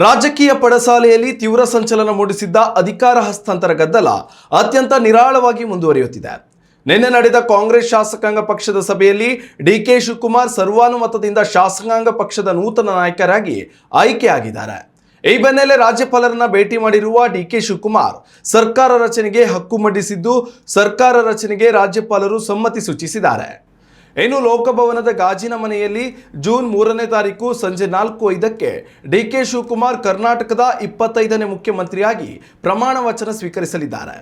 ರಾಜಕೀಯ ಪಡಸಾಲೆಯಲ್ಲಿ ತೀವ್ರ ಸಂಚಲನ ಮೂಡಿಸಿದ್ದ ಅಧಿಕಾರ ಹಸ್ತಾಂತರ ಗದ್ದಲ ಅತ್ಯಂತ ನಿರಾಳವಾಗಿ ಮುಂದುವರಿಯುತ್ತಿದೆ. ನಿನ್ನೆ ನಡೆದ ಕಾಂಗ್ರೆಸ್ ಶಾಸಕಾಂಗ ಪಕ್ಷದ ಸಭೆಯಲ್ಲಿ ಡಿಕೆ ಶಿವಕುಮಾರ್ ಸರ್ವಾನುಮತದಿಂದ ಶಾಸಕಾಂಗ ಪಕ್ಷದ ನೂತನ ನಾಯಕರಾಗಿ ಆಯ್ಕೆಯಾಗಿದ್ದಾರೆ. ಈ ಬೆನ್ನಲ್ಲೇ ರಾಜ್ಯಪಾಲರನ್ನ ಭೇಟಿ ಮಾಡಿರುವ ಡಿಕೆ ಶಿವಕುಮಾರ್ ಸರ್ಕಾರ ರಚನೆಗೆ ಹಕ್ಕು ಮಂಡಿಸಿದ್ದು, ಸರ್ಕಾರ ರಚನೆಗೆ ರಾಜ್ಯಪಾಲರು ಸಮ್ಮತಿ ಸೂಚಿಸಿದ್ದಾರೆ. ಇನ್ನು ಲೋಕಭವನದ ಗಾಜಿನ ಮನೆಯಲ್ಲಿ ಜೂನ್ 3ನೇ ತಾರೀಕು ಸಂಜೆ 4:05ಕ್ಕೆ ಡಿಕೆ ಶಿವಕುಮಾರ್ ಕರ್ನಾಟಕದ 25ನೇ ಮುಖ್ಯಮಂತ್ರಿಯಾಗಿ ಪ್ರಮಾಣ ವಚನ ಸ್ವೀಕರಿಸಲಿದ್ದಾರೆ.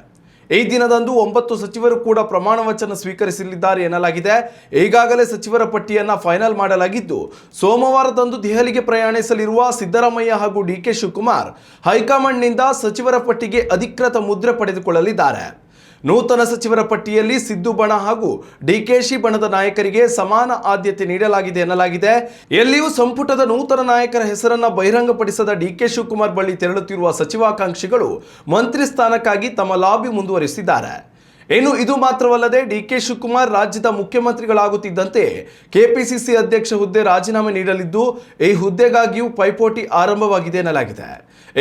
ಈ ದಿನದಂದು 9 ಸಚಿವರು ಕೂಡ ಪ್ರಮಾಣ ವಚನ ಸ್ವೀಕರಿಸಲಿದ್ದಾರೆ ಎನ್ನಲಾಗಿದೆ. ಈಗಾಗಲೇ ಸಚಿವರ ಪಟ್ಟಿಯನ್ನು ಫೈನಲ್ ಮಾಡಲಾಗಿದ್ದು, ಸೋಮವಾರದಂದು ದೆಹಲಿಗೆ ಪ್ರಯಾಣಿಸಲಿರುವ ಸಿದ್ದರಾಮಯ್ಯ ಹಾಗೂ ಡಿಕೆ ಶಿವಕುಮಾರ್ ಹೈಕಮಾಂಡ್ನಿಂದ ಸಚಿವರ ಪಟ್ಟಿಗೆ ಅಧಿಕೃತ ಮುದ್ರೆ ಪಡೆದುಕೊಳ್ಳಲಿದ್ದಾರೆ. ನೂತನ ಸಚಿವರ ಪಟ್ಟಿಯಲ್ಲಿ ಸಿದ್ದು ಬಣ ಹಾಗೂ ಡಿಕೆಶಿ ಬಣದ ನಾಯಕರಿಗೆ ಸಮಾನ ಆದ್ಯತೆ ನೀಡಲಾಗಿದೆ ಎನ್ನಲಾಗಿದೆ. ಎಲ್ಲಿಯೂ ಸಂಪುಟದ ನೂತನ ನಾಯಕರ ಹೆಸರನ್ನು ಬಹಿರಂಗಪಡಿಸದ ಡಿಕೆ ಶಿವಕುಮಾರ್ ಬಳಿ ತೆರಳುತ್ತಿರುವ ಸಚಿವಾಕಾಂಕ್ಷಿಗಳು ಮಂತ್ರಿ ಸ್ಥಾನಕ್ಕಾಗಿ ತಮ್ಮ ಲಾಬಿ ಮುಂದುವರಿಸಿದ್ದಾರೆ. ಇನ್ನು ಇದು ಮಾತ್ರವಲ್ಲದೆ ಡಿಕೆ ಶಿವಕುಮಾರ್ ರಾಜ್ಯದ ಮುಖ್ಯಮಂತ್ರಿಗಳಾಗುತ್ತಿದ್ದಂತೆ ಕೆಪಿಸಿಸಿ ಅಧ್ಯಕ್ಷ ಹುದ್ದೆ ರಾಜೀನಾಮೆ ನೀಡಲಿದ್ದು, ಈ ಹುದ್ದೆಗಾಗಿಯೂ ಪೈಪೋಟಿ ಆರಂಭವಾಗಿದೆ ಎನ್ನಲಾಗಿದೆ.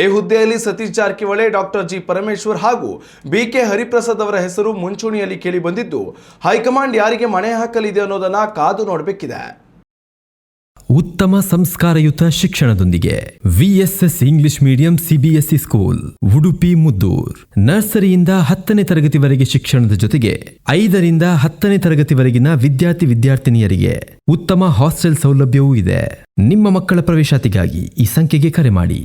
ಈ ಹುದ್ದೆಯಲ್ಲಿ ಸತೀಶ್ ಜಾರಕಿಹೊಳಿ, ಡಾಕ್ಟರ್ ಜಿ ಪರಮೇಶ್ವರ್ ಹಾಗೂ ಬಿಕೆ ಹರಿಪ್ರಸಾದ್ ಅವರ ಹೆಸರು ಮುಂಚೂಣಿಯಲ್ಲಿ ಕೇಳಿ ಬಂದಿದ್ದು, ಹೈಕಮಾಂಡ್ ಯಾರಿಗೆ ಮಣೆ ಹಾಕಲಿದೆ ಅನ್ನೋದನ್ನ ಕಾದು ನೋಡಬೇಕಿದೆ. ಉತ್ತಮ ಸಂಸ್ಕಾರಯುತ ಶಿಕ್ಷಣದೊಂದಿಗೆ VSS English medium CBSE school Udupi Muddur. ನರ್ಸರಿಯಿಂದ 10ನೇ ತರಗತಿವರೆಗೆ ಶಿಕ್ಷಣದ ಜೊತೆಗೆ 5ರಿಂದ 10ನೇ ತರಗತಿವರೆಗಿನ ವಿದ್ಯಾರ್ಥಿನಿಯರಿಗೆ ಉತ್ತಮ ಹಾಸ್ಟೆಲ್ ಸೌಲಭ್ಯವೂ ಇದೆ. ನಿಮ್ಮ ಮಕ್ಕಳ ಪ್ರವೇಶಾತಿಗಾಗಿ ಈ ಸಂಖ್ಯೆಗೆ ಕರೆ ಮಾಡಿ.